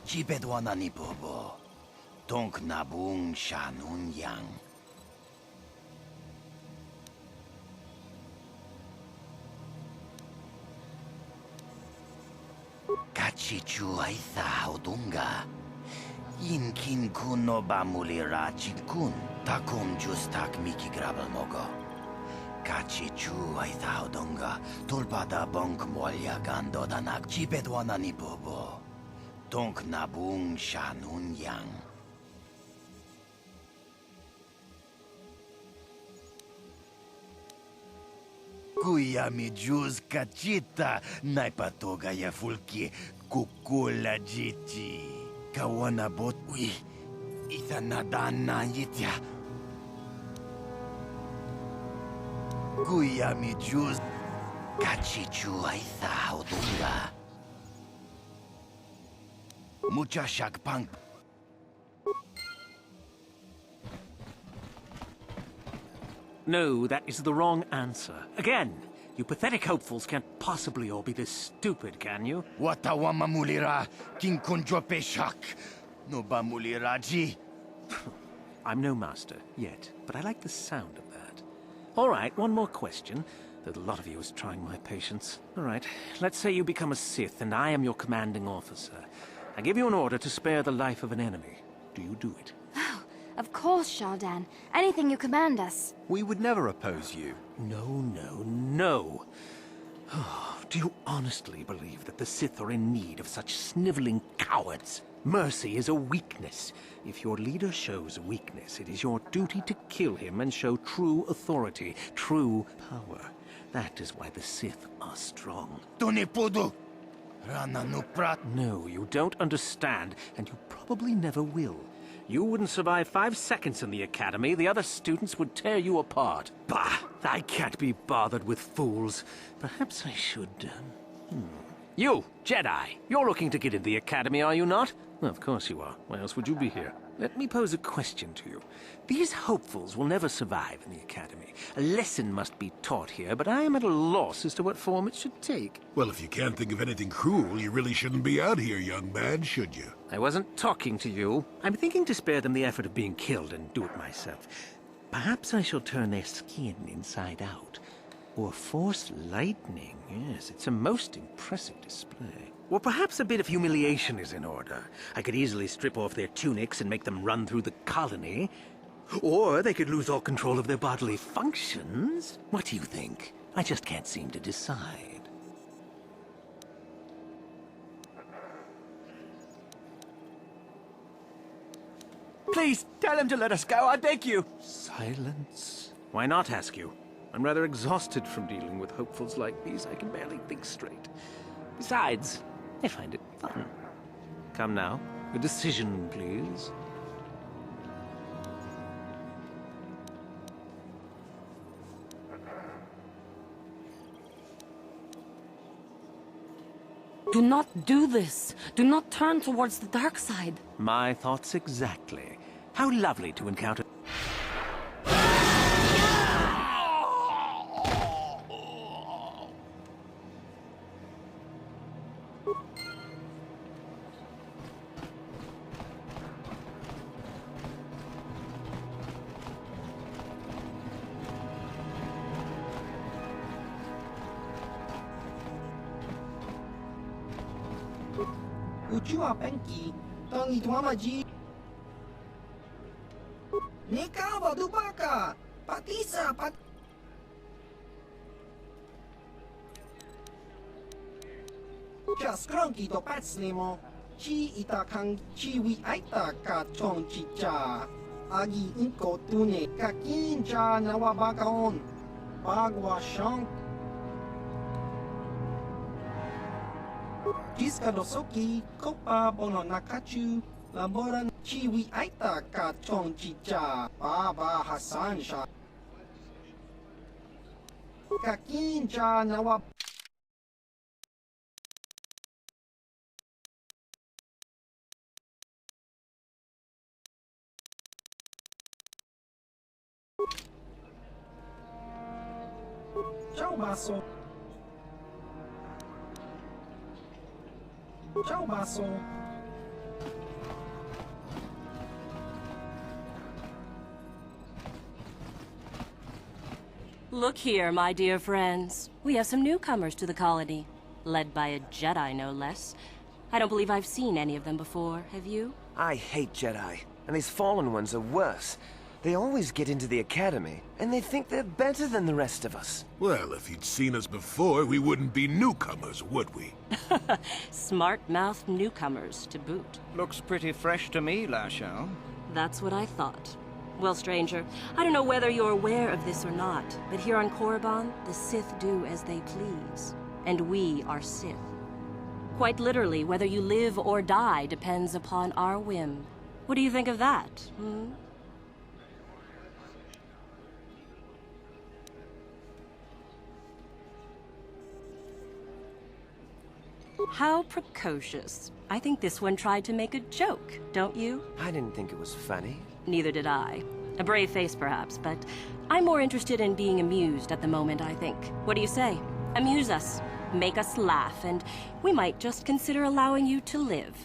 Chibedwana ni bobo. Tonk nabung shanun yang. Kachichu aitha odunga. Inkin kuno bamulira chinkun. Takum justak miki grabal mogo. Kachichu aitha odunga. Tulpada bonk molya gando danak. Chibedwana ni bobo. Tonk nabung shanun yang. Kuya mi juz kachita naipatoga ya fulki kukula jiti. Kawana bot ui itanadana yitya. Kuya mi juz kachichu aitha odunga. Mucha shakpang. No, that is the wrong answer. Again, you pathetic hopefuls can't possibly all be this stupid, can you? Watawama mulira king kunjope shak. No ba muliraji. I'm no master, yet, but I like the sound of that. All right, one more question. Though a lot of you is trying my patience. All right, let's say you become a Sith and I am your commanding officer. I give you an order to spare the life of an enemy. Do you do it? Oh, of course, Shardan. Anything you command us. We would never oppose you. No. Do you honestly believe that the Sith are in need of such sniveling cowards? Mercy is a weakness. If your leader shows weakness, it is your duty to kill him and show true authority, true power. That is why the Sith are strong. No, you don't understand, and you probably never will. You wouldn't survive 5 seconds in the academy. The other students would tear you apart. Bah! I can't be bothered with fools. Perhaps I should... You, Jedi! You're looking to get into the academy, are you not? Well, of course you are. Why else would you be here? Let me pose a question to you. These hopefuls will never survive in the academy. A lesson must be taught here, but I am at a loss as to what form it should take. Well, if you can't think of anything cruel, you really shouldn't be out here, young man, should you? I wasn't talking to you. I'm thinking to spare them the effort of being killed and do it myself. Perhaps I shall turn their skin inside out. Or force lightning. Yes, it's a most impressive display. Or perhaps a bit of humiliation is in order. I could easily strip off their tunics and make them run through the colony. Or they could lose all control of their bodily functions. What do you think? I just can't seem to decide. Please, tell him to let us go, I beg you. Silence? Why not, ask you? I'm rather exhausted from dealing with hopefuls like these. I can barely think straight. Besides, I find it fun. Come now, a decision, please. Do not do this. Do not turn towards the dark side. My thoughts exactly. How lovely to encounter... Ujua Penki, Tangi Tuamaji. Nika Badubaka, Patisa Pat. Just cronky to Patslimo, Chi Itakang Chiwi Aita Ka Chong Chicha, Agi Inko Tune, Kakinja Nawabakaon, Bagwa Shank. Jiska dosoki, kopa bono nakachu, laboran chiwi aita ka chong chicha, baba Hassan sha. Kakinja nawa. Ciao baso. Ciao, Basso. Look here, my dear friends. We have some newcomers to the colony. Led by a Jedi, no less. I don't believe I've seen any of them before, have you? I hate Jedi, and these fallen ones are worse. They always get into the academy, and they think they're better than the rest of us. Well, if you'd seen us before, we wouldn't be newcomers, would we? Smart-mouthed newcomers, to boot. Looks pretty fresh to me, Lashao. That's what I thought. Well, stranger, I don't know whether you're aware of this or not, but here on Korriban, the Sith do as they please. And we are Sith. Quite literally, whether you live or die depends upon our whim. What do you think of that, hmm? How precocious. I think this one tried to make a joke, don't you? I didn't think it was funny. Neither did I. A brave face, perhaps, but I'm more interested in being amused at the moment, I think. What do you say? Amuse us. Make us laugh, and we might just consider allowing you to live.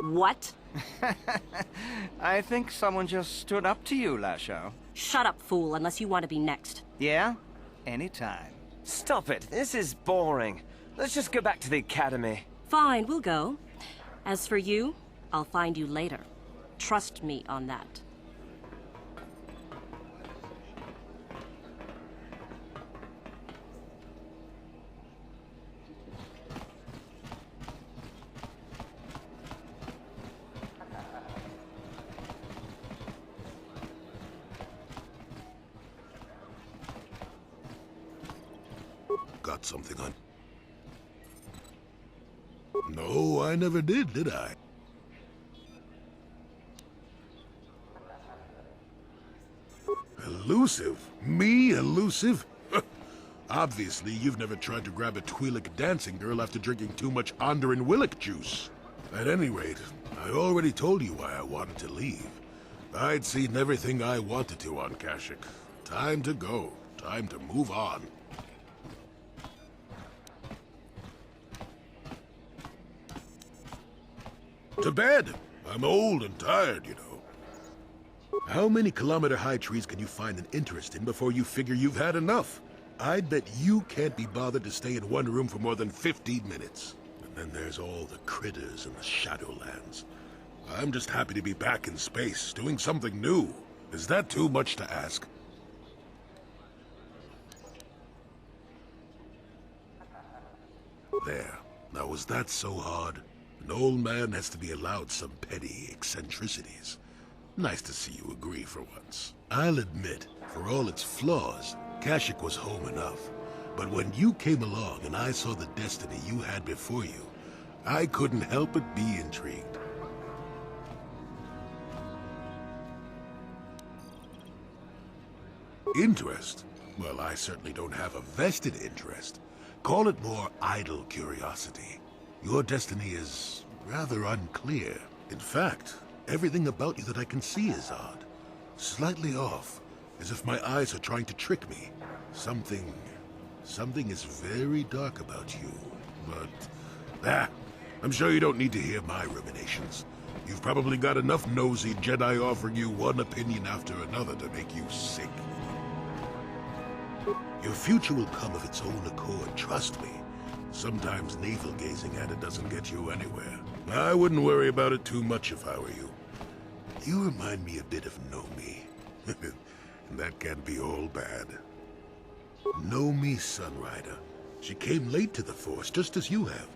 What? I think someone just stood up to you, Lashao. Shut up, fool, unless you want to be next. Yeah? Anytime. Stop it. This is boring. Let's just go back to the academy. Fine, we'll go. As for you, I'll find you later. Trust me on that. Got something on. No, I never did I? Elusive? Me, elusive? Obviously, you've never tried to grab a Twi'lek dancing girl after drinking too much Onderan Willick juice. At any rate, I already told you why I wanted to leave. I'd seen everything I wanted to on Kashyyyk. Time to go. Time to move on. To bed! I'm old and tired, you know. How many kilometer-high trees can you find an interest in before you figure you've had enough? I'd bet you can't be bothered to stay in one room for more than 15 minutes. And then there's all the critters in the Shadowlands. I'm just happy to be back in space, doing something new. Is that too much to ask? There. Now, was that so hard? An old man has to be allowed some petty eccentricities. Nice to see you agree for once. I'll admit, for all its flaws, Kashyyyk was home enough. But when you came along and I saw the destiny you had before you, I couldn't help but be intrigued. Interest? Well, I certainly don't have a vested interest. Call it more idle curiosity. Your destiny is rather unclear. In fact, everything about you that I can see is odd. Slightly off, as if my eyes are trying to trick me. Something is very dark about you. But, I'm sure you don't need to hear my ruminations. You've probably got enough nosy Jedi offering you one opinion after another to make you sick. Your future will come of its own accord, trust me. Sometimes navel-gazing at it doesn't get you anywhere. I wouldn't worry about it too much if I were you. You remind me a bit of Nomi. And that can't be all bad. Nomi Sunrider. She came late to the Force, just as you have,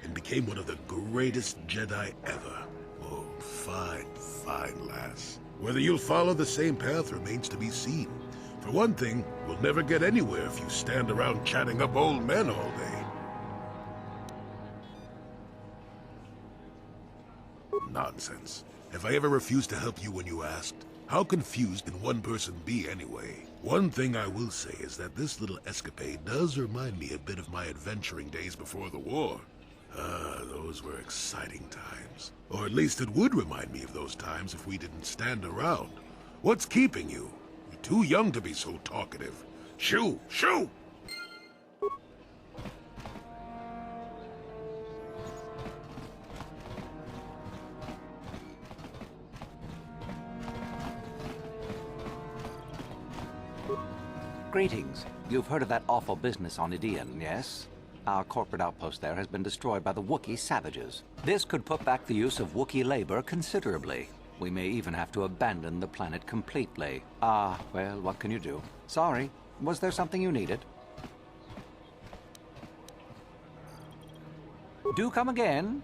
and became one of the greatest Jedi ever. Oh, fine, fine lass. Whether you'll follow the same path remains to be seen. For one thing, we'll never get anywhere if you stand around chatting up old men all day. Nonsense. Have I ever refused to help you when you asked? How confused can one person be anyway? One thing I will say is that this little escapade does remind me a bit of my adventuring days before the war. Those were exciting times. Or at least it would remind me of those times if we didn't stand around. What's keeping you? You're too young to be so talkative. Shoo! Shoo! Greetings. You've heard of that awful business on Idian, yes? Our corporate outpost there has been destroyed by the Wookiee savages. This could put back the use of Wookiee labor considerably. We may even have to abandon the planet completely. Well, what can you do? Sorry. Was there something you needed? Do come again.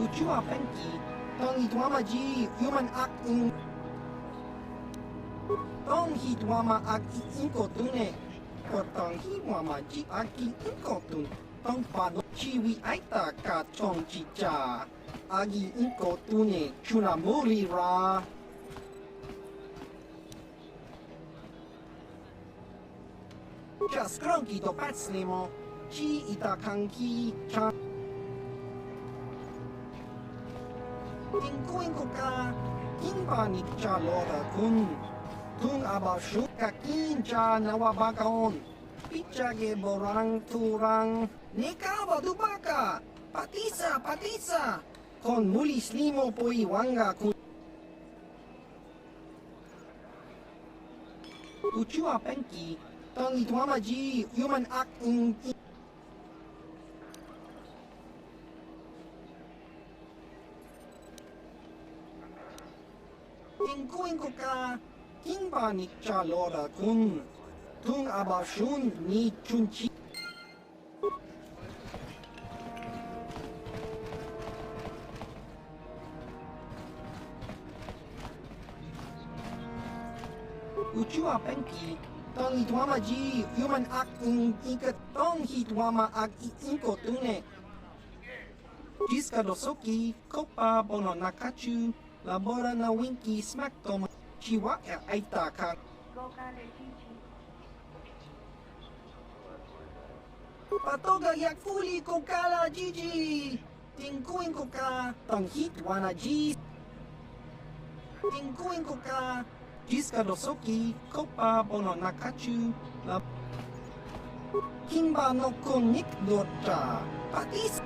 Ujua Penki, Tong Hidwamaji, human act in Tong Hidwama ag inkotune, Kotong Hidwamaji ag inkotun, Tong Pano Chiwi Aita ka Chong Chicha, Agi inkotune, Chunamuri Ra. Just Kronki to Patslimo, Chi Itakanki, Chan. Tingkuin ko ka, kinpanik cha loda kun. Tung abashu kakin cha nawabakaon. Pichage borang turang. Nekaba dubaka, patisa, patisa. Kon mulis limo po iwanga kun. Uchua penki, tang itwamaji human act in. Tingkuin ko ka, kinpanik cha loda kun. Tung abashun ni chunchi. Uchua penki, tong itwamaji human act in ikat tong hitwama ag inkotune. Jiska dosoki, kopa bono nakachu. Labora na winky smack tom chiwa aita ka. Patoga yak fuli ko kala Gigi. Tingkuin ko ka, tong hit wana G. Tingkuin ko ka, Jiska dosoki, kopa bono nakachu. Kimba no konik dota, patis.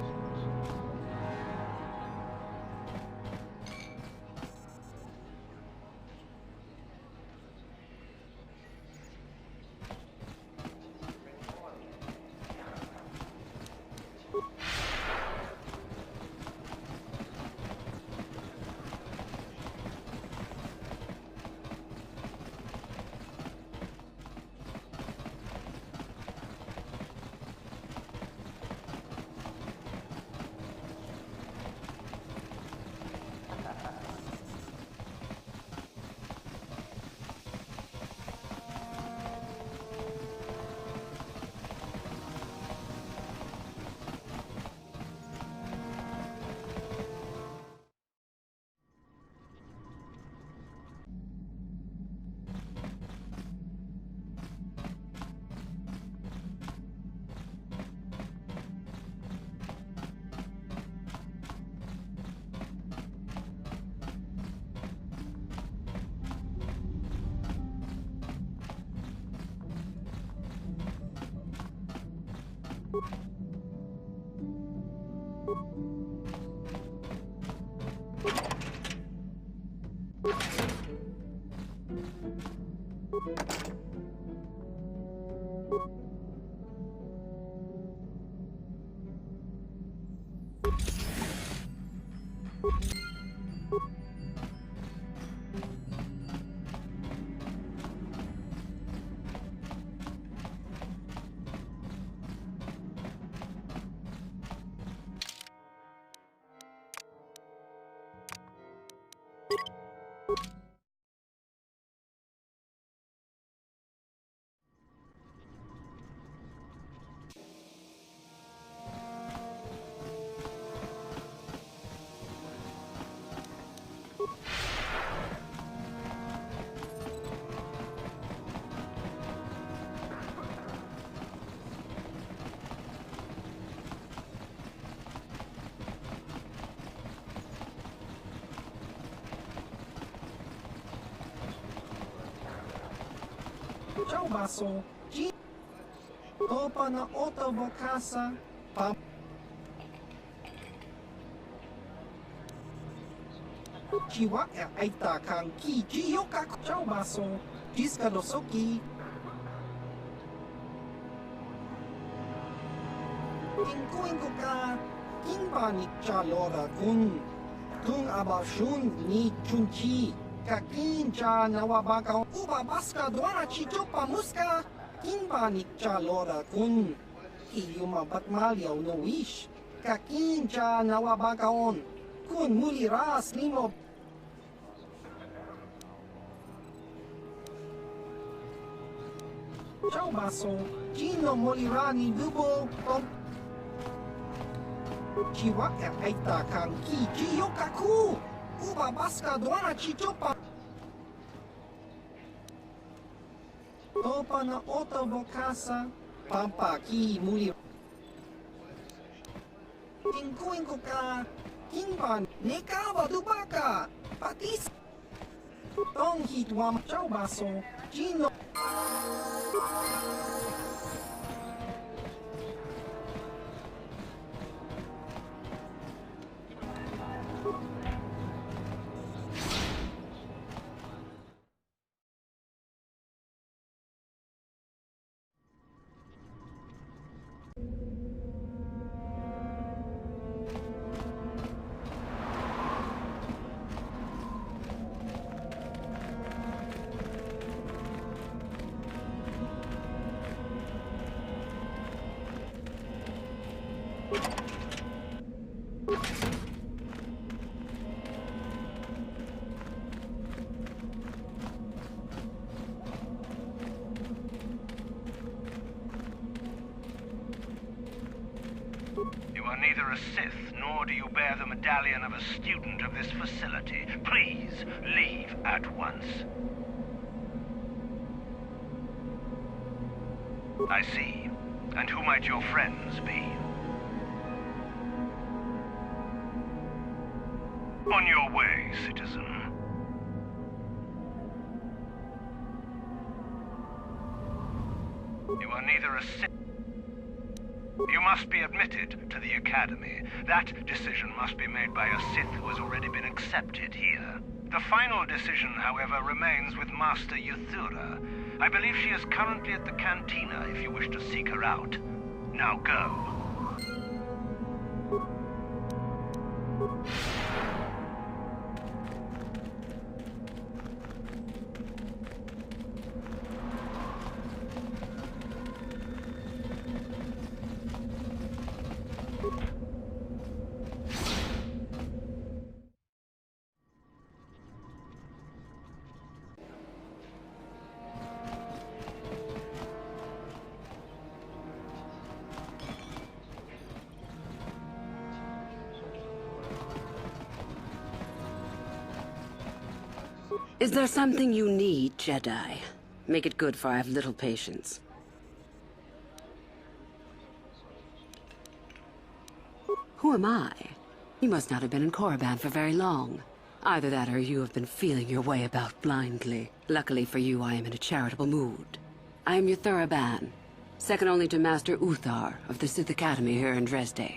Ciao baso, G. Topa na oto bokasa, pa. Chiwa e aita kang ki jiyoka. Ciao baso, Jiska dosoki. Tingkuin ko ka, kimba ni chalora kun. Tung abashun ni chunchi. Kakin cha nawabaka uba baska dwana chicho pamuska kimba ni chalora kun iyuma batmalyaw no wish kakin cha nawabaka on kun muli ras nimo ciao baso chino molirani dubo tom chiwa e aita kan ki jiyokaku uba baska dwana chichopa topa na oto bokasa pampa ki muli tingkuin ko ka kimba nekawa dubaka patis tong hitwam ciao baso chino You are neither a Sith, nor do you bear the medallion of a student of this facility. Please, leave at once. I see. And who might your friends be? On your way, citizen. You are neither a You must be admitted to the Academy. That decision must be made by a Sith who has already been accepted here. The final decision, however, remains with Master Yuthura. I believe she is currently at the cantina if you wish to seek her out. Now go. Is there something you need, Jedi? Make it good, for I have little patience. Who am I? You must not have been in Korriban for very long. Either that or you have been feeling your way about blindly. Luckily for you, I am in a charitable mood. I am Yuthura Ban, second only to Master Uthar of the Sith Academy here in Dresde.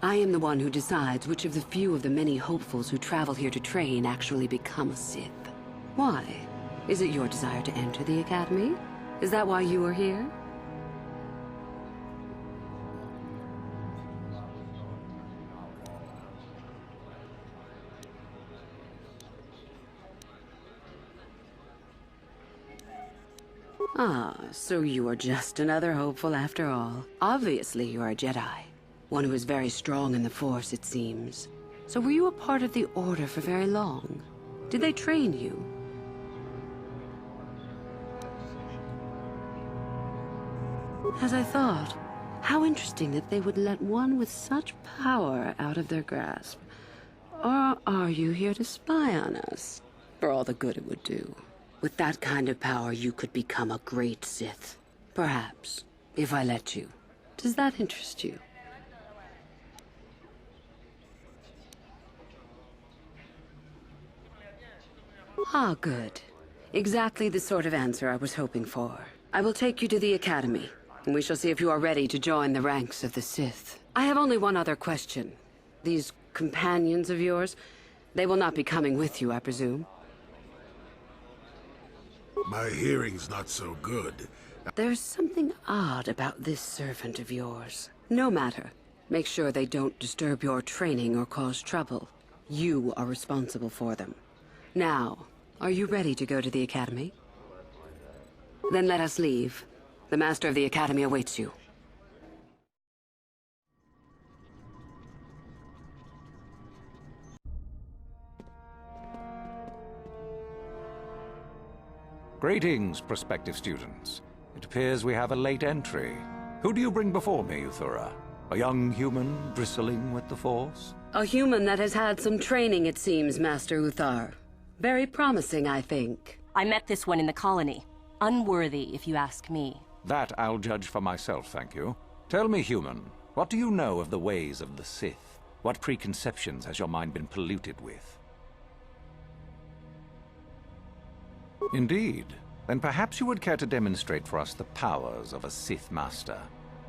I am the one who decides which of the few of the many hopefuls who travel here to train actually become a Sith. Why? Is it your desire to enter the Academy? Is that why you are here? Ah, so you are just another hopeful after all. Obviously you are a Jedi. One who is very strong in the Force, it seems. So were you a part of the Order for very long? Did they train you? As I thought, how interesting that they would let one with such power out of their grasp. Or are you here to spy on us? For all the good it would do. With that kind of power, you could become a great Sith. Perhaps, if I let you. Does that interest you? Ah, good. Exactly the sort of answer I was hoping for. I will take you to the Academy, and we shall see if you are ready to join the ranks of the Sith. I have only one other question. These companions of yours, they will not be coming with you, I presume? My hearing's not so good. There's something odd about this servant of yours. No matter. Make sure they don't disturb your training or cause trouble. You are responsible for them. Now, are you ready to go to the Academy? Then let us leave. The Master of the Academy awaits you. Greetings, prospective students. It appears we have a late entry. Who do you bring before me, Yuthura? A young human bristling with the Force? A human that has had some training, it seems, Master Uthar. Very promising, I think. I met this one in the colony. Unworthy, if you ask me. That I'll judge for myself, thank you. Tell me, human, what do you know of the ways of the Sith? What preconceptions has your mind been polluted with? Indeed. Then perhaps you would care to demonstrate for us the powers of a Sith Master.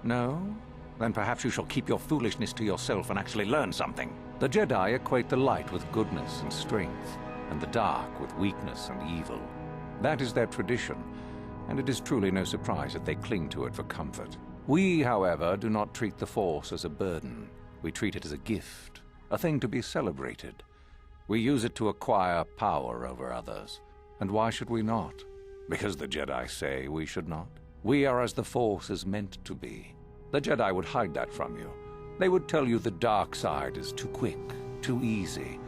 No? Then perhaps you shall keep your foolishness to yourself and actually learn something. The Jedi equate the light with goodness and strength, and the dark with weakness and evil. That is their tradition, and it is truly no surprise that they cling to it for comfort. We, however, do not treat the Force as a burden. We treat it as a gift, a thing to be celebrated. We use it to acquire power over others. And why should we not? Because the Jedi say we should not. We are as the Force is meant to be. The Jedi would hide that from you. They would tell you the dark side is too quick, too easy,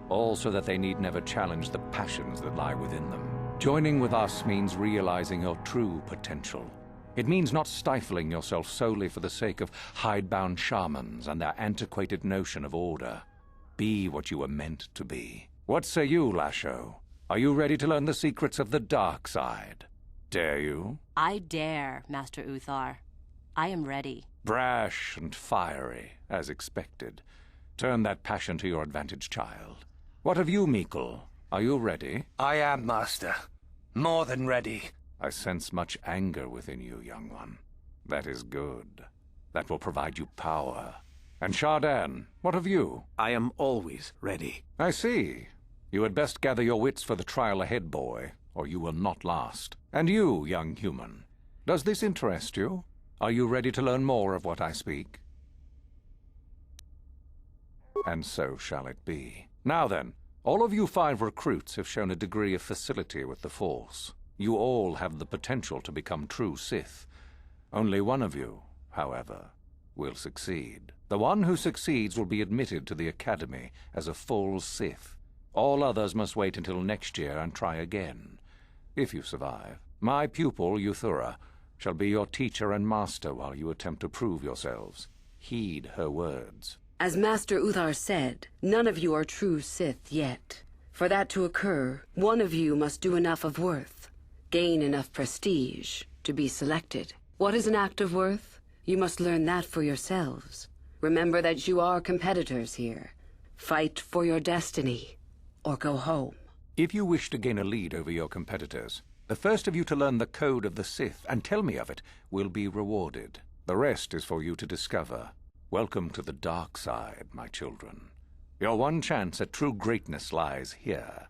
all so that they need never challenge the passions that lie within them. Joining with us means realizing your true potential. It means not stifling yourself solely for the sake of hidebound shamans and their antiquated notion of order. Be what you were meant to be. What say you, Lasho? Are you ready to learn the secrets of the dark side? Dare you? I dare, Master Uthar. I am ready. Brash and fiery, as expected. Turn that passion to your advantage, child. What of you, Mikkel? Are you ready? I am, Master. More than ready. I sense much anger within you, young one. That is good. That will provide you power. And Shardan, what of you? I am always ready. I see. You had best gather your wits for the trial ahead, boy, or you will not last. And you, young human, does this interest you? Are you ready to learn more of what I speak? And so shall it be. Now then, all of you 5 recruits have shown a degree of facility with the Force. You all have the potential to become true Sith. Only one of you, however, will succeed. The one who succeeds will be admitted to the Academy as a full Sith. All others must wait until next year and try again. If you survive, my pupil, Euthura, shall be your teacher and master while you attempt to prove yourselves. Heed her words. As Master Uthar said, none of you are true Sith yet. For that to occur, one of you must do enough of worth, gain enough prestige, to be selected. What is an act of worth? You must learn that for yourselves. Remember that you are competitors here. Fight for your destiny, or go home. If you wish to gain a lead over your competitors, the first of you to learn the code of the Sith and tell me of it will be rewarded. The rest is for you to discover. Welcome to the dark side, my children. Your one chance at true greatness lies here.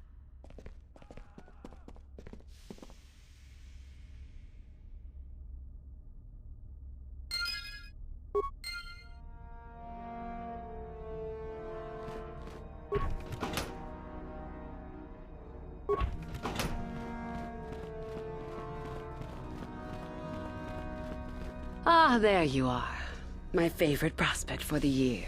Ah, there you are. My favorite prospect for the year.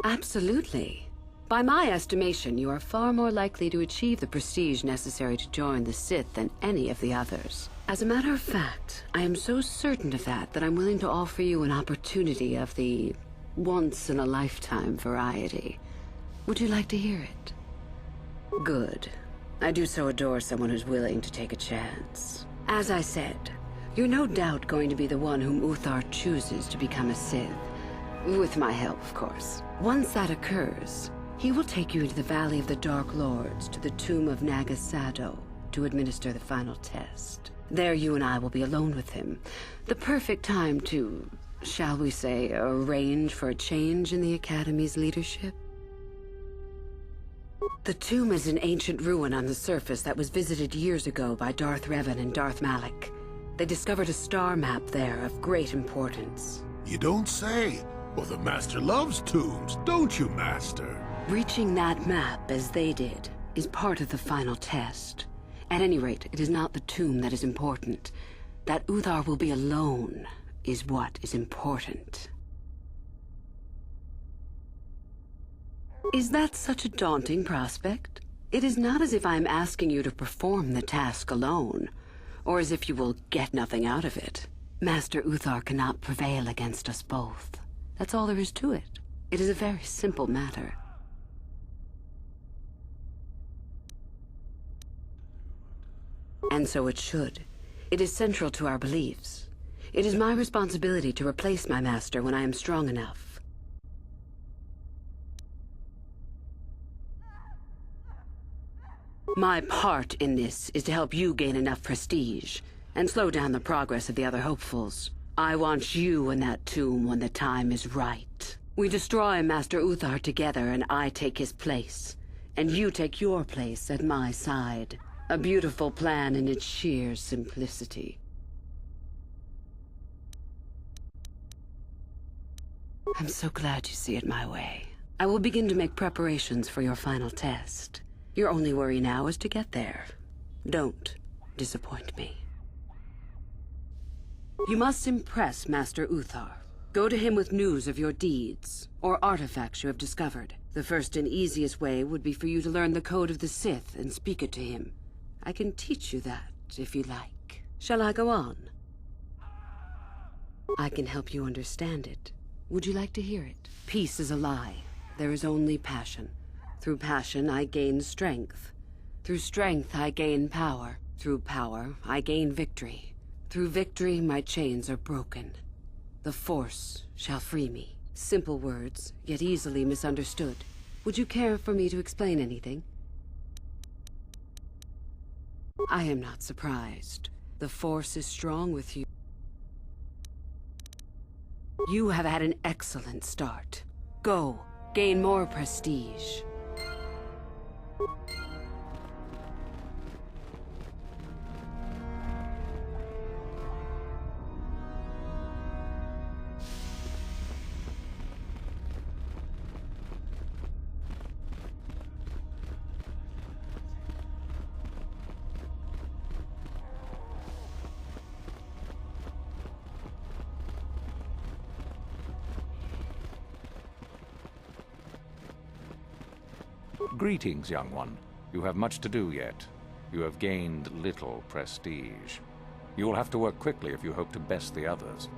Absolutely. By my estimation, you are far more likely to achieve the prestige necessary to join the Sith than any of the others. As a matter of fact, I am so certain of that I'm willing to offer you an opportunity of the once-in-a-lifetime variety. Would you like to hear it? Good. I do so adore someone who's willing to take a chance. As I said, you're no doubt going to be the one whom Uthar chooses to become a Sith. With my help, of course. Once that occurs, he will take you into the Valley of the Dark Lords to the tomb of Nagasado to administer the final test. There you and I will be alone with him. The perfect time to, shall we say, arrange for a change in the Academy's leadership. The tomb is an ancient ruin on the surface that was visited years ago by Darth Revan and Darth Malak. They discovered a star map there of great importance. You don't say. Well, the Master loves tombs, don't you, Master? Reaching that map, as they did, is part of the final test. At any rate, it is not the tomb that is important. That Uthar will be alone is what is important. Is that such a daunting prospect? It is not as if I am asking you to perform the task alone, or as if you will get nothing out of it. Master Uthar cannot prevail against us both. That's all there is to it. It is a very simple matter. And so it should. It is central to our beliefs. It is my responsibility to replace my master when I am strong enough. My part in this is to help you gain enough prestige and slow down the progress of the other hopefuls. I want you in that tomb when the time is right. We destroy Master Uthar together and I take his place. And you take your place at my side. A beautiful plan in its sheer simplicity. I'm so glad you see it my way. I will begin to make preparations for your final test. Your only worry now is to get there. Don't disappoint me. You must impress Master Uthar. Go to him with news of your deeds, or artifacts you have discovered. The first and easiest way would be for you to learn the code of the Sith and speak it to him. I can teach you that, if you like. Shall I go on? I can help you understand it. Would you like to hear it? Peace is a lie. There is only passion. Through passion, I gain strength. Through strength, I gain power. Through power, I gain victory. Through victory, my chains are broken. The Force shall free me. Simple words, yet easily misunderstood. Would you care for me to explain anything? I am not surprised. The Force is strong with you. You have had an excellent start. Go, gain more prestige. Greetings, young one. You have much to do yet. You have gained little prestige. You will have to work quickly if you hope to best the others.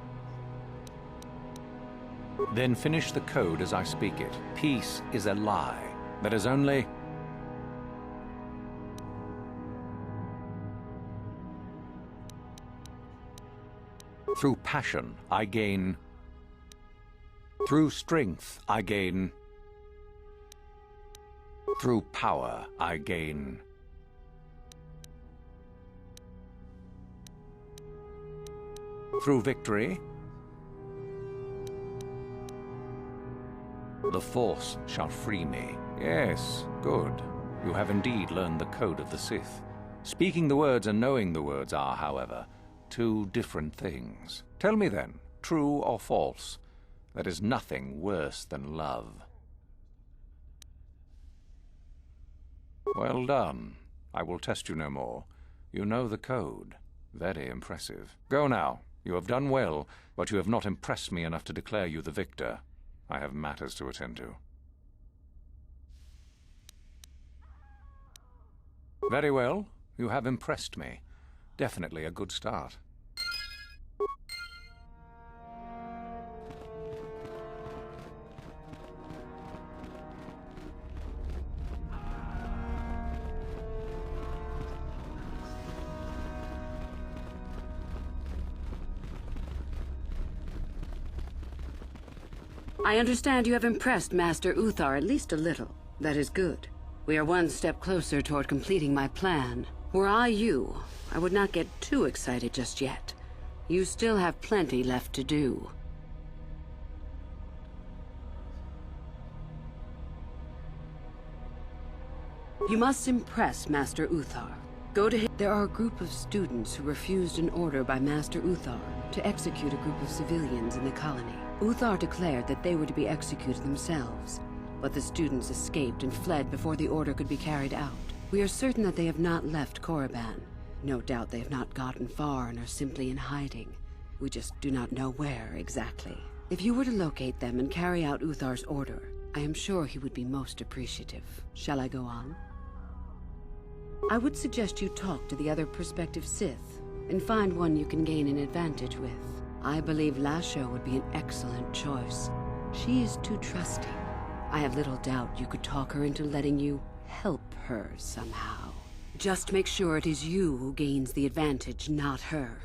Then finish the code as I speak it. Peace is a lie. That is only... Through passion, I gain... Through strength, I gain... Through power, I gain... Through victory, the Force shall free me. Yes, good. You have indeed learned the code of the Sith. Speaking the words and knowing the words are, however, two different things. Tell me then, true or false, there is nothing worse than love. Well done. I will test you no more. You know the code. Very impressive. Go now. You have done well, but you have not impressed me enough to declare you the victor. I have matters to attend to. Very well. You have impressed me. Definitely a good start. I understand you have impressed Master Uthar at least a little. That is good. We are one step closer toward completing my plan. Were I you, I would not get too excited just yet. You still have plenty left to do. You must impress Master Uthar. Go to him. There are a group of students who refused an order by Master Uthar to execute a group of civilians in the colony. Uthar declared that they were to be executed themselves, but the students escaped and fled before the order could be carried out. We are certain that they have not left Korriban. No doubt they have not gotten far and are simply in hiding. We just do not know where exactly. If you were to locate them and carry out Uthar's order, I am sure he would be most appreciative. Shall I go on? I would suggest you talk to the other prospective Sith and find one you can gain an advantage with. I believe Lasho would be an excellent choice. She is too trusting. I have little doubt you could talk her into letting you help her somehow. Just make sure it is you who gains the advantage, not her.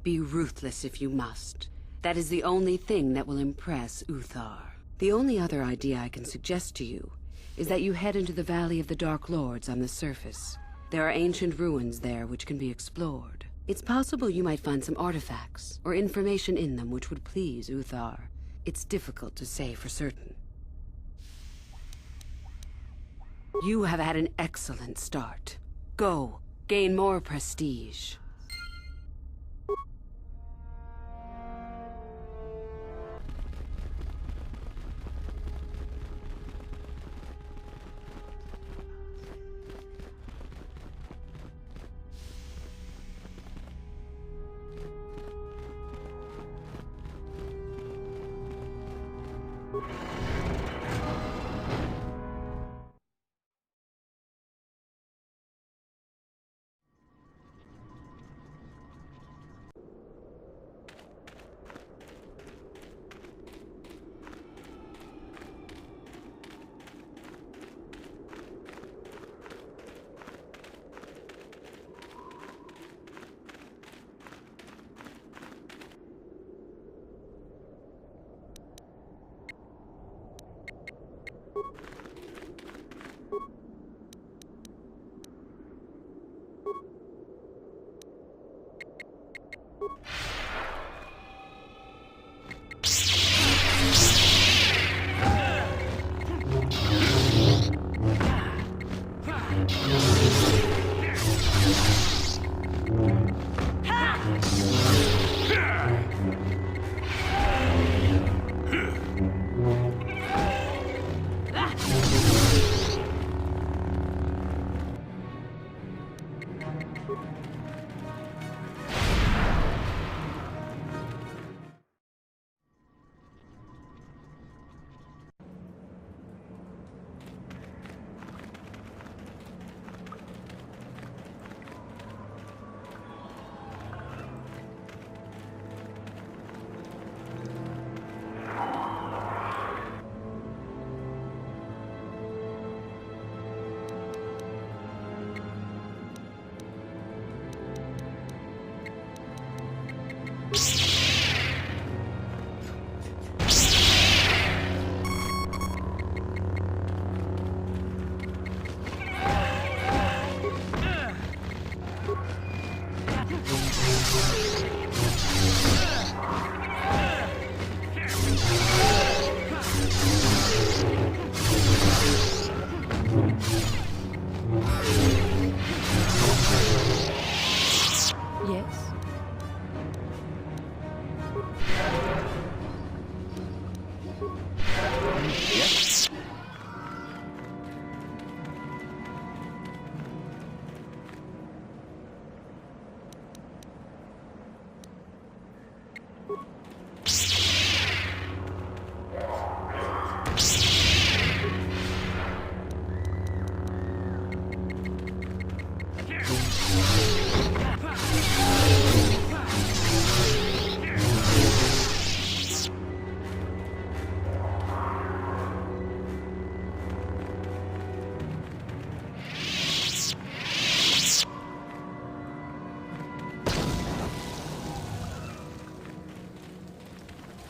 Be ruthless if you must. That is the only thing that will impress Uthar. The only other idea I can suggest to you is that you head into the Valley of the Dark Lords on the surface. There are ancient ruins there which can be explored. It's possible you might find some artifacts or information in them which would please Uthar. It's difficult to say for certain. You have had an excellent start. Go, gain more prestige.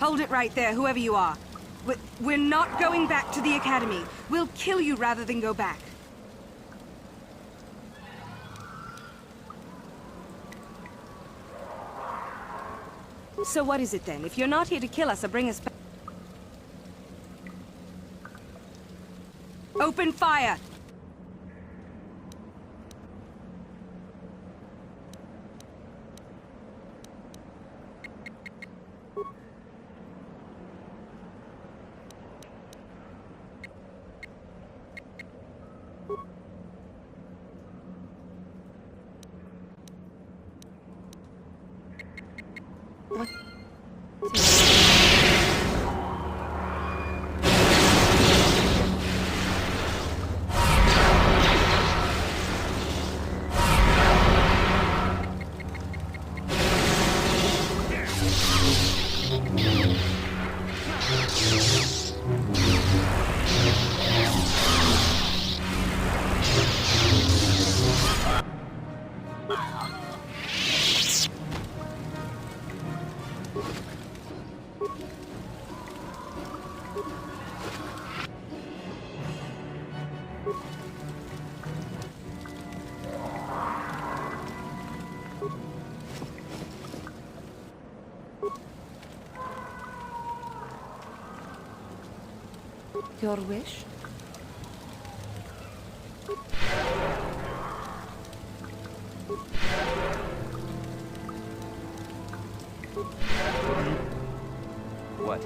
Hold it right there, whoever you are. We're not going back to the Academy. We'll kill you rather than go back. So what is it then? If you're not here to kill us or bring us back... Open fire! What? Your wish? What?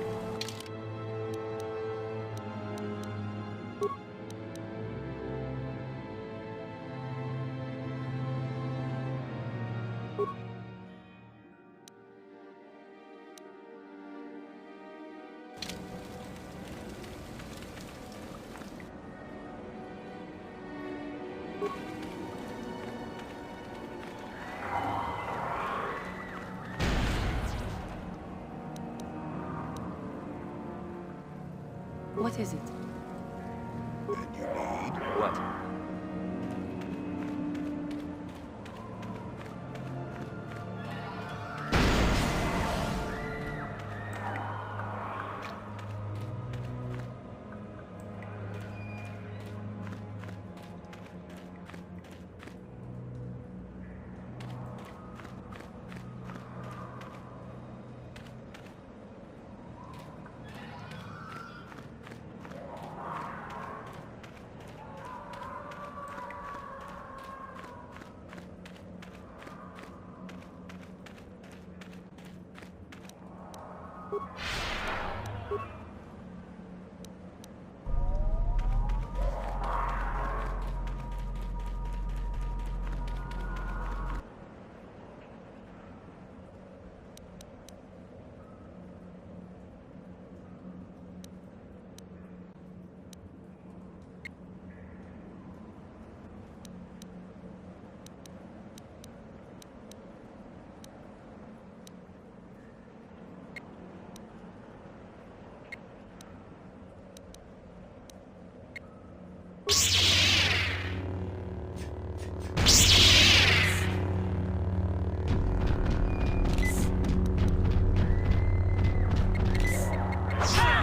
What is it? And you need? What?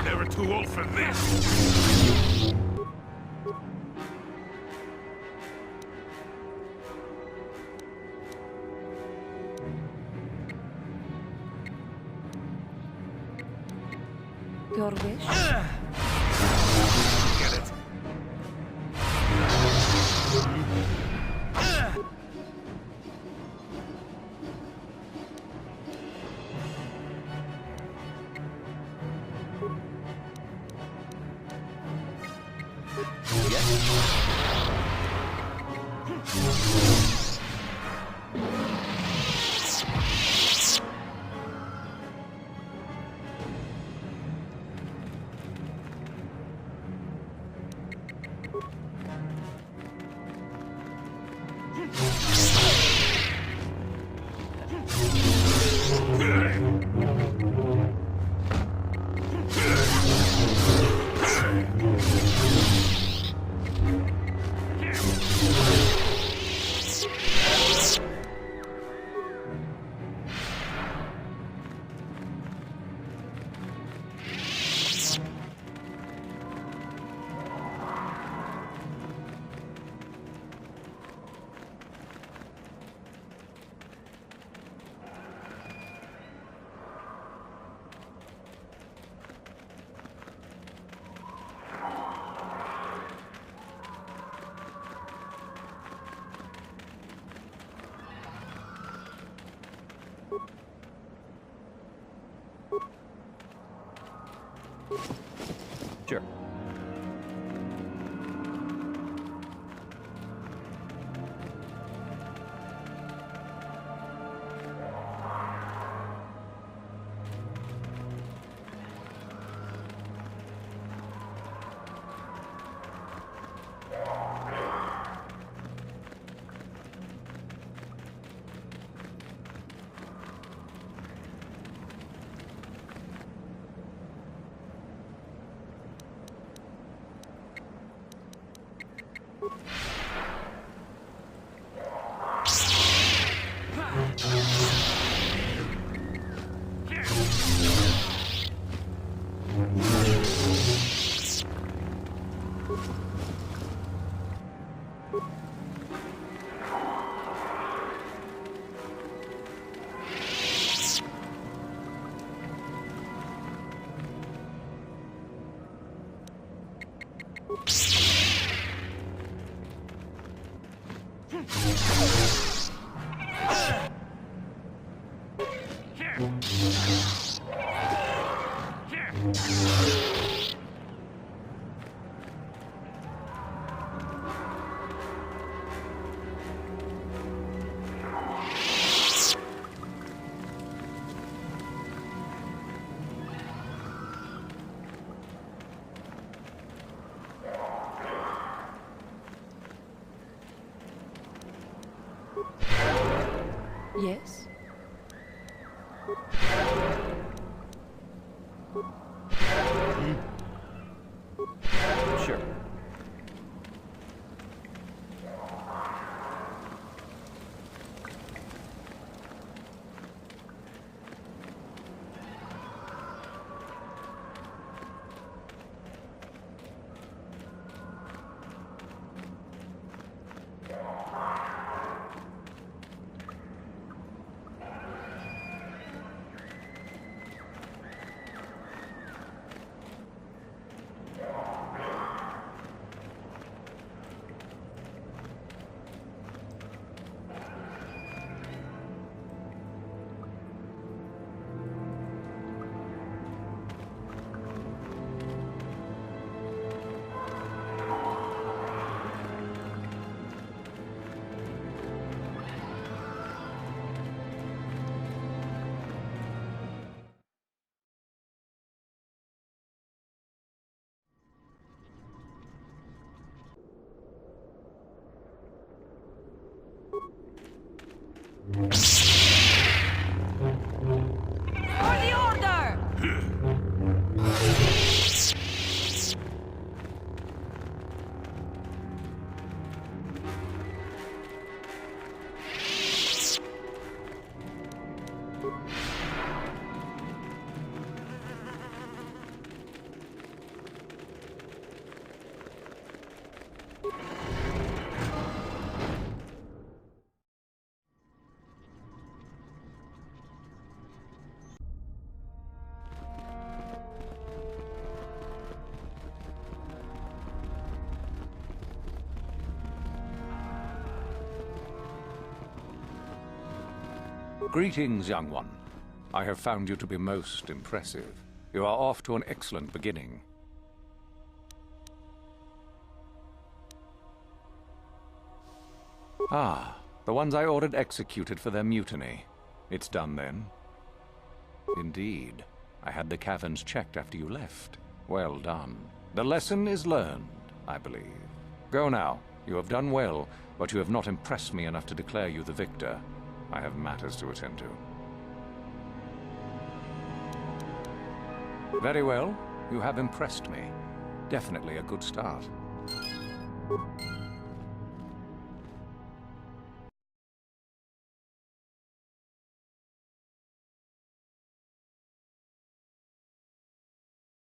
Never too old for this! Your wish? Get it? Yes? Sure. For the order! Greetings, young one. I have found you to be most impressive. You are off to an excellent beginning. Ah, the ones I ordered executed for their mutiny. It's done then? Indeed. I had the caverns checked after you left. Well done. The lesson is learned, I believe. Go now. You have done well, but you have not impressed me enough to declare you the victor. I have matters to attend to. Very well. You have impressed me. Definitely a good start.